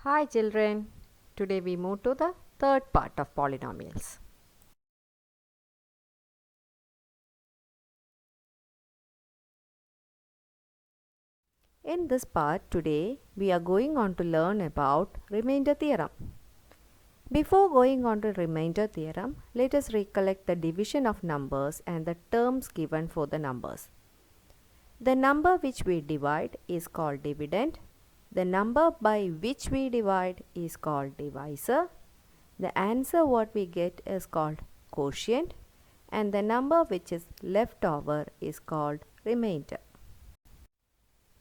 Hi children, today we move to the third part of polynomials. In this part today we are going on to learn about remainder theorem. Before going on to remainder theorem, let us recollect the division of numbers and the terms given for the numbers. The number which we divide is called dividend. The number by which we divide is called divisor. The answer what we get is called quotient, and the number which is left over is called remainder.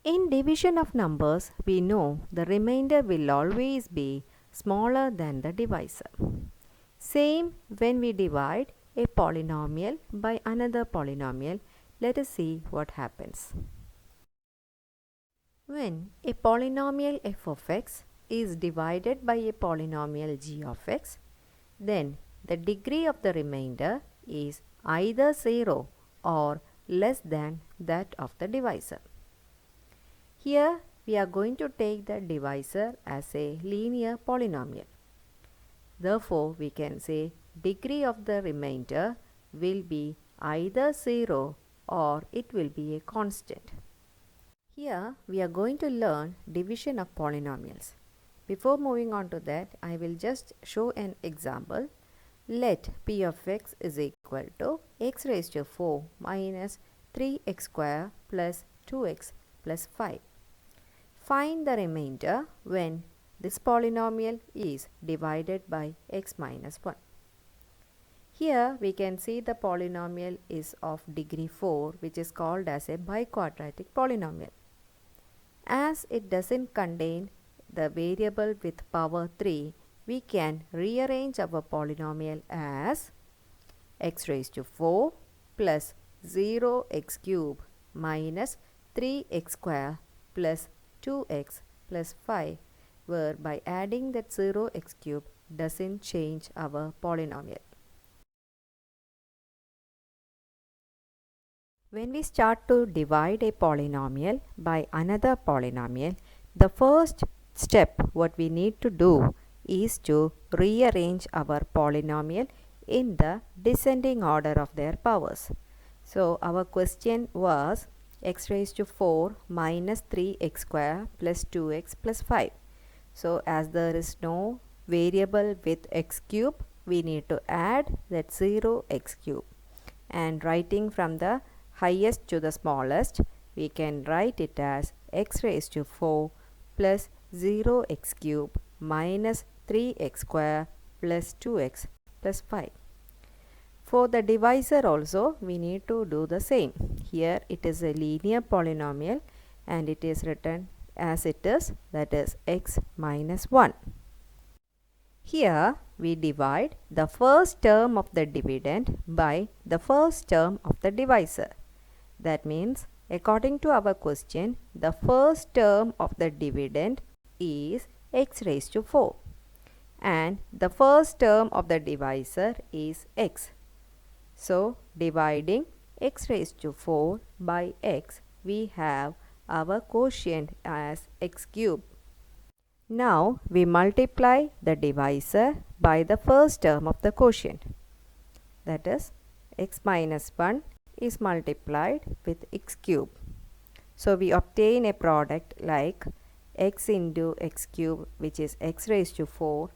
In division of numbers, we know the remainder will always be smaller than the divisor. Same when we divide a polynomial by another polynomial. Let us see what happens. When a polynomial f of x is divided by a polynomial g of x, then the degree of the remainder is either 0 or less than that of the divisor. Here we are going to take the divisor as a linear polynomial. Therefore, we can say degree of the remainder will be either 0 or it will be a constant. Here we are going to learn division of polynomials. Before moving on to that, I will just show an example. Let p of x is equal to x raised to 4 minus 3x square plus 2x plus 5. Find the remainder when this polynomial is divided by x minus 1. Here we can see the polynomial is of degree 4, which is called as a biquadratic polynomial. As it doesn't contain the variable with power 3, we can rearrange our polynomial as x raised to 4 plus 0x cube minus 3x square plus 2x plus 5, where by adding that 0x cube doesn't change our polynomial. When we start to divide a polynomial by another polynomial, the first step what we need to do is to rearrange our polynomial in the descending order of their powers. So our question was x raised to 4 minus 3x square plus 2x plus 5. So as there is no variable with x cube, we need to add that 0x cube. And writing from the highest to the smallest, we can write it as x raised to 4 plus 0x cube minus 3x square plus 2x plus 5. For the divisor also, we need to do the same. Here it is a linear polynomial and it is written as it is, that is x minus 1. Here we divide the first term of the dividend by the first term of the divisor. That means, according to our question, the first term of the dividend is x raised to 4 and the first term of the divisor is x. So, dividing x raised to 4 by x, we have our quotient as x cube. Now, we multiply the divisor by the first term of the quotient. That is, x minus 1 is multiplied with x cube. So, we obtain a product like x into x cube, which is x raised to 4,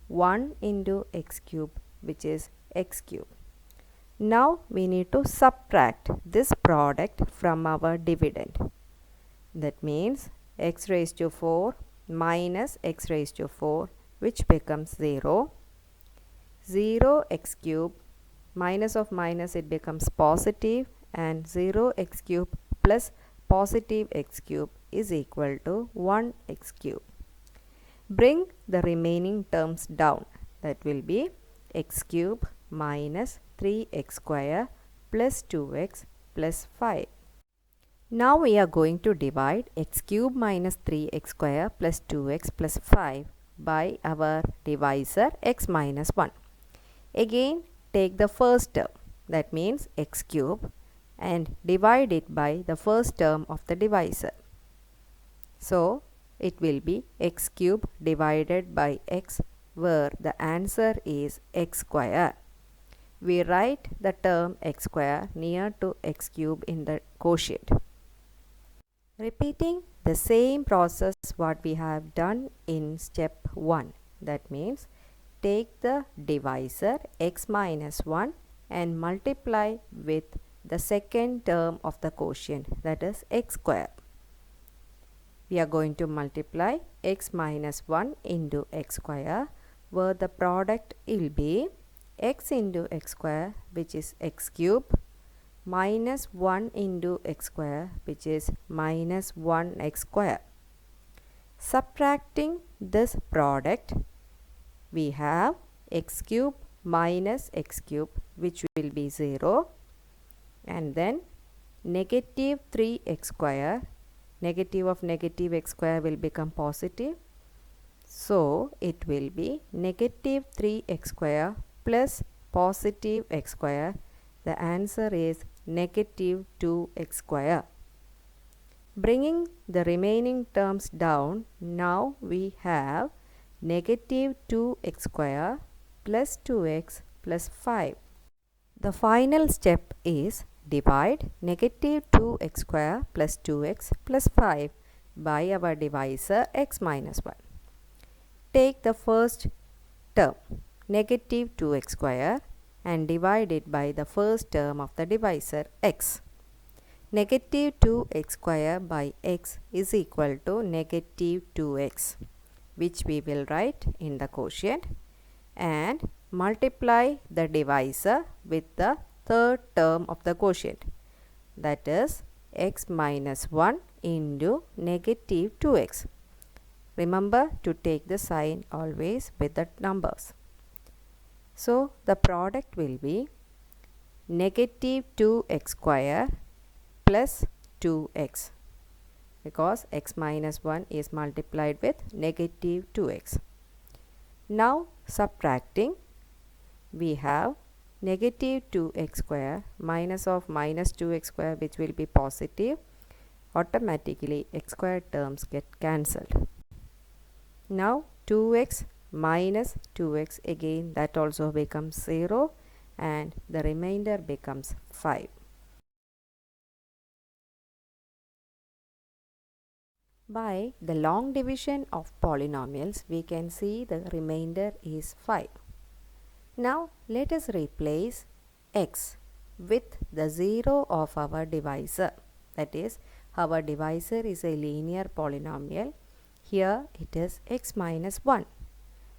1 into x cube, which is x cube. Now we need to subtract this product from our dividend. That means x raised to 4 minus x raised to 4, which becomes 0. 0x cube minus of minus, it becomes positive, and 0x cube plus positive x cube is equal to 1x cube. Bring the remaining terms down. That will be x cube minus 3x square plus 2x plus 5. Now we are going to divide x cube minus 3x square plus 2x plus 5 by our divisor x minus 1. Again take the first term, that means x cube, and divide it by the first term of the divisor. So it will be x cube divided by x, where the answer is x square. We write the term x square near to x cube in the quotient. Repeating the same process what we have done in step 1. That means take the divisor x minus 1 and multiply with the second term of the quotient, that is x square. We are going to multiply x minus 1 into x square, where the product will be x into x square, which is x cube, minus 1 into x square, which is minus 1x square. Subtracting this product, we have x cube minus x cube, which will be 0, and then negative 3x square. Negative of negative x square will become positive, so it will be negative 3x square plus positive x square. The answer is negative 2x square. Bringing the remaining terms down, now we have negative 2x square plus 2x plus 5. The final step is divide negative 2x square plus 2x plus 5 by our divisor x minus 1. Take the first term, negative 2x square, and divide it by the first term of the divisor x. Negative 2x square by x is equal to negative 2x, which we will write in the quotient, and multiply the divisor with the third term of the quotient, that is x minus 1 into negative 2x. Remember to take the sign always with the numbers. So the product will be negative 2x square plus 2x, because x minus 1 is multiplied with negative 2x. Now subtracting, we have negative 2x square minus of minus 2x square, which will be positive. Automatically x square terms get cancelled. Now 2x minus 2x, again that also becomes 0, and the remainder becomes 5. By the long division of polynomials, we can see the remainder is 5. Now let us replace x with the 0 of our divisor. That is, our divisor is a linear polynomial. Here it is x minus 1.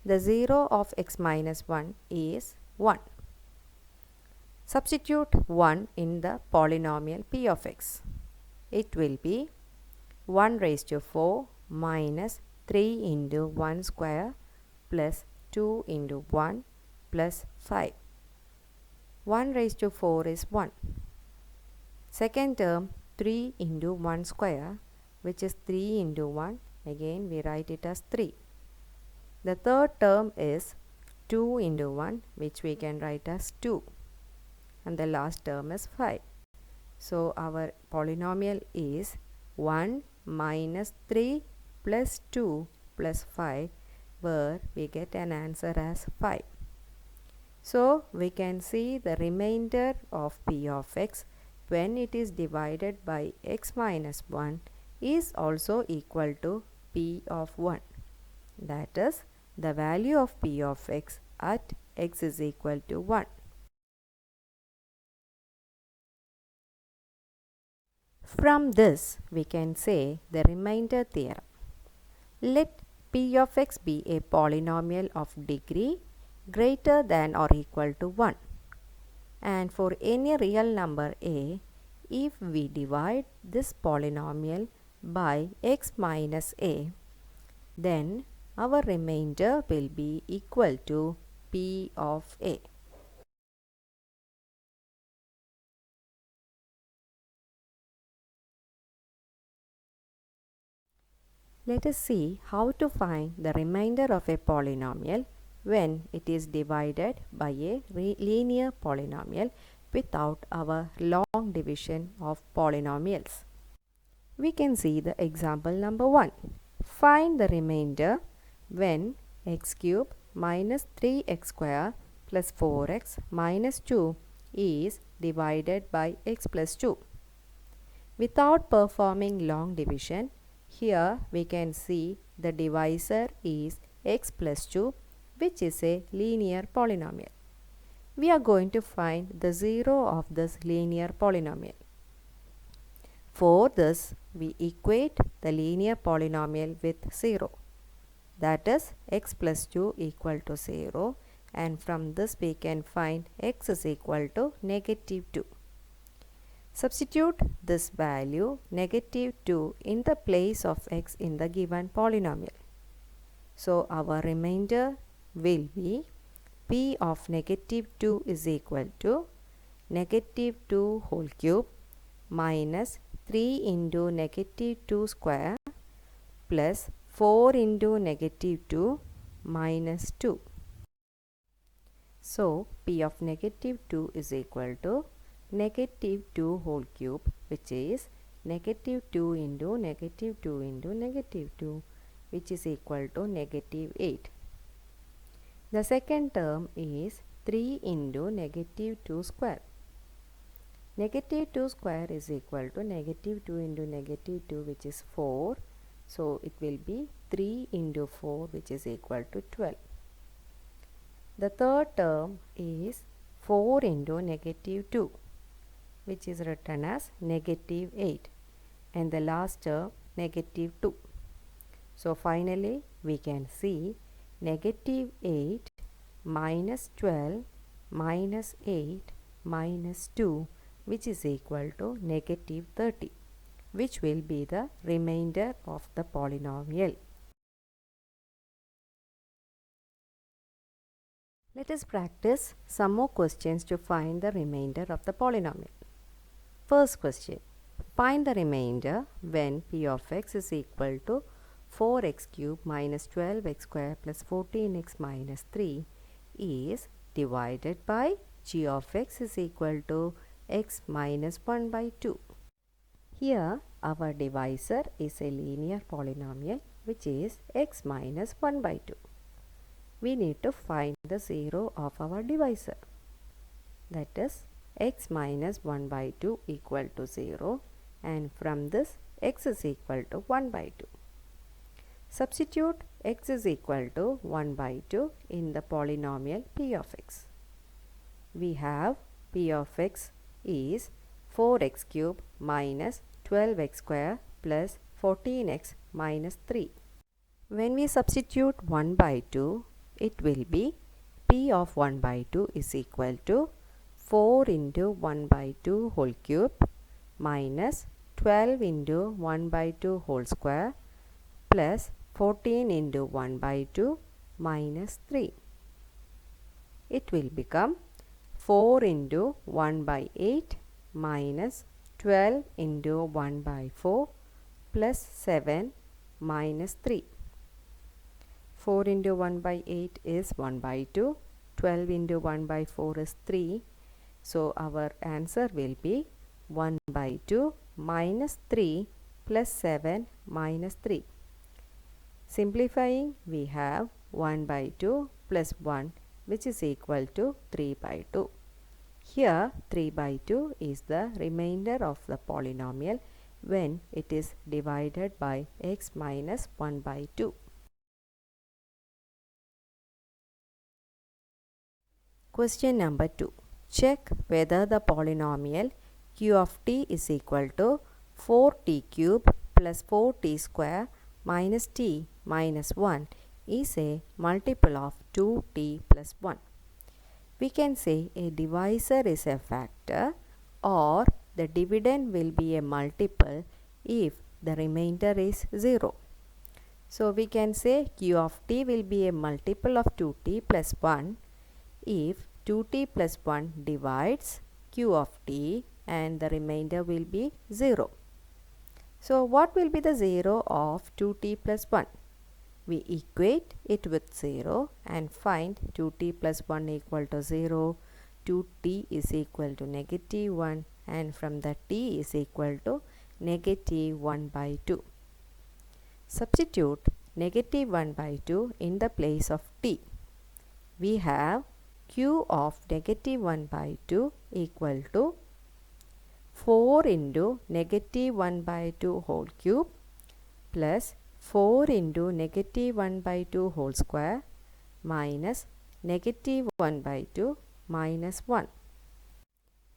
The 0 of x minus 1 is 1. Substitute 1 in the polynomial p of x. It will be 1 raised to 4 minus 3 into 1 square plus 2 into 1 plus 5. 1 raised to 4 is 1. Second term, 3 into 1 square, which is 3 into 1. Again we write it as 3. The third term is 2 into 1, which we can write as 2. And the last term is 5. So our polynomial is 1 minus 3 plus 2 plus 5, where we get an answer as 5. So we can see the remainder of p of x when it is divided by x minus 1 is also equal to p of 1. That is, the value of p of x at x is equal to 1. From this, we can say the remainder theorem. Let p of x be a polynomial of degree greater than or equal to 1. And for any real number a, if we divide this polynomial by x minus a, then our remainder will be equal to p of a. Let us see how to find the remainder of a polynomial when it is divided by a linear polynomial without our long division of polynomials. We can see the example number 1. Find the remainder when x cube minus 3x square plus 4x minus 2 is divided by x plus 2. Without performing long division, here we can see the divisor is x plus 2, which is a linear polynomial. We are going to find the zero of this linear polynomial. For this, we equate the linear polynomial with 0. That is, x plus 2 equal to 0, and from this we can find x is equal to negative 2. Substitute this value negative 2 in the place of x in the given polynomial. So our remainder will be p of negative 2 is equal to negative 2 whole cube minus 3 into negative 2 square plus 4 into negative 2 minus 2. So p of negative 2 is equal to negative 2 whole cube, which is negative 2 into negative 2 into negative 2, which is equal to negative 8. The second term is 3 into negative 2 square. Negative 2 square is equal to negative 2 into negative 2, which is 4. So it will be 3 into 4, which is equal to 12. The third term is 4 into negative 2, which is written as negative 8. And the last term negative 2. So finally we can see negative 8 minus 12 minus 8 minus 2, which is equal to negative 30, which will be the remainder of the polynomial. Let us practice some more questions to find the remainder of the polynomial. First question. Find the remainder when p of x is equal to 4x cube minus 12x square plus 14x minus 3 is divided by g of x is equal to x minus 1 by 2. Here our divisor is a linear polynomial, which is x minus 1 by 2. We need to find the zero of our divisor. That is, x minus 1 by 2 equal to 0, and from this x is equal to 1 by 2. Substitute x is equal to 1 by 2 in the polynomial p of x. We have p of x is 4x cube minus 12x square plus 14x minus 3. When we substitute 1 by 2, it will be p of 1 by 2 is equal to 4 into 1 by 2 whole cube minus 12 into 1 by 2 whole square plus 14 into 1 by 2 minus 3. It will become 4 into 1 by 8 minus 12 into 1 by 4 plus 7 minus 3. 4 into 1 by 8 is 1 by 2. 12 into 1 by 4 is 3. So our answer will be 1 by 2 minus 3 plus 7 minus 3. Simplifying, we have 1 by 2 plus 1, which is equal to 3 by 2. Here 3 by 2 is the remainder of the polynomial when it is divided by x minus 1 by 2. Question number 2. Check whether the polynomial q of t is equal to 4t cube plus 4t square minus t minus 1 is a multiple of 2t plus 1. We can say a divisor is a factor, or the dividend will be a multiple if the remainder is 0. So we can say q of t will be a multiple of 2t plus 1 if 2t plus 1 divides q of t and the remainder will be 0. So what will be the 0 of 2t plus 1? We equate it with 0 and find 2t plus 1 equal to 0, 2t is equal to negative 1, and from the t is equal to negative 1 by 2. Substitute negative 1 by 2 in the place of t. We have q of negative 1 by 2 equal to 4 into negative 1 by 2 whole cube plus 4 into negative 1 by 2 whole square minus negative 1 by 2 minus 1.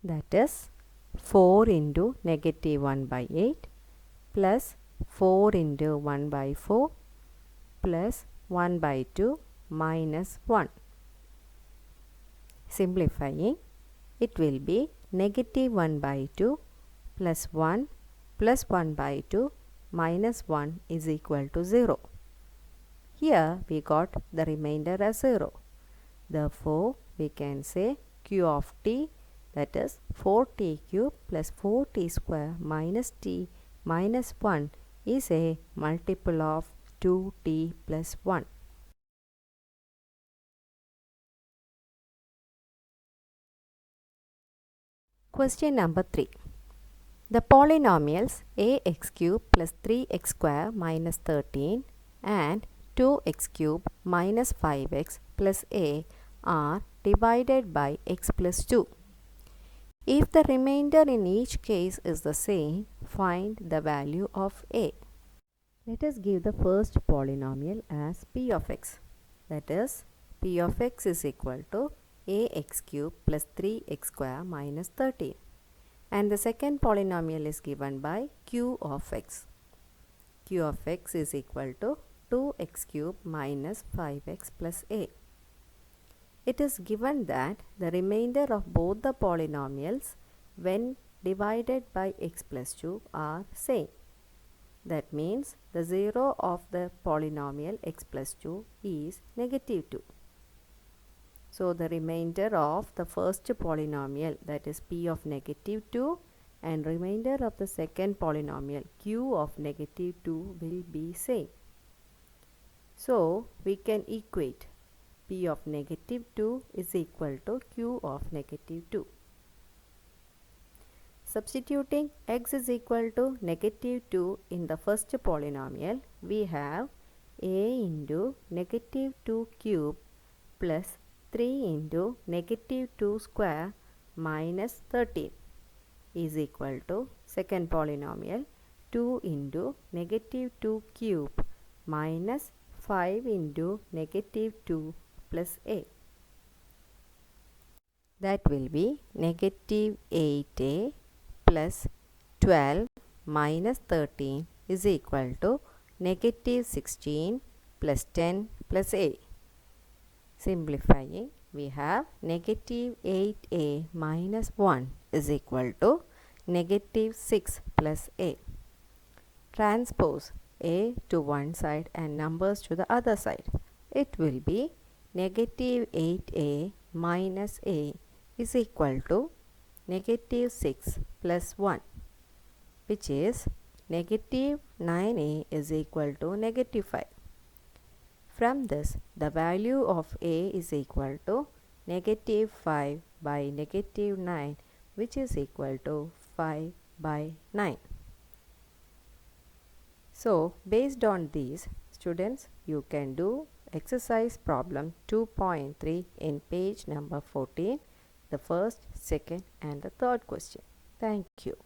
That is 4 into negative 1 by 8 plus 4 into 1 by 4 plus 1 by 2 minus 1. Simplifying, it will be negative 1 by 2 plus 1 plus 1 by 2 minus 1 is equal to 0. Here we got the remainder as 0. Therefore, we can say q of t, that is 4t cube plus 4t square minus t minus 1 is a multiple of 2t plus 1. Question number 3. The polynomials ax cube plus 3x square minus 13 and 2x cube minus 5x plus a are divided by x plus 2. If the remainder in each case is the same, find the value of a. Let us give the first polynomial as p of x. That is, p of x is equal to ax cube plus 3x square minus 13. And the second polynomial is given by q of x. q of x is equal to 2x cube minus 5x plus a. It is given that the remainder of both the polynomials when divided by x plus 2 are same. That means the 0 of the polynomial x plus 2 is negative 2. So the remainder of the first polynomial, that is p of negative 2, and remainder of the second polynomial q of negative 2 will be same. So we can equate p of negative 2 is equal to q of negative 2. Substituting x is equal to negative 2 in the first polynomial, we have a into negative 2 cube plus 3 into negative 2 square minus 13 is equal to second polynomial 2 into negative 2 cube minus 5 into negative 2 plus a. That will be negative 8a plus 12 minus 13 is equal to negative 16 plus 10 plus a. Simplifying, we have negative 8a minus 1 is equal to negative 6 plus a. Transpose a to one side and numbers to the other side. It will be negative 8a minus a is equal to negative 6 plus 1, which is negative 9a is equal to negative 5. From this, the value of a is equal to negative 5 by negative 9, which is equal to 5 by 9. So, based on these, students, you can do exercise problem 2.3 in page number 14, the first, second and the third question. Thank you.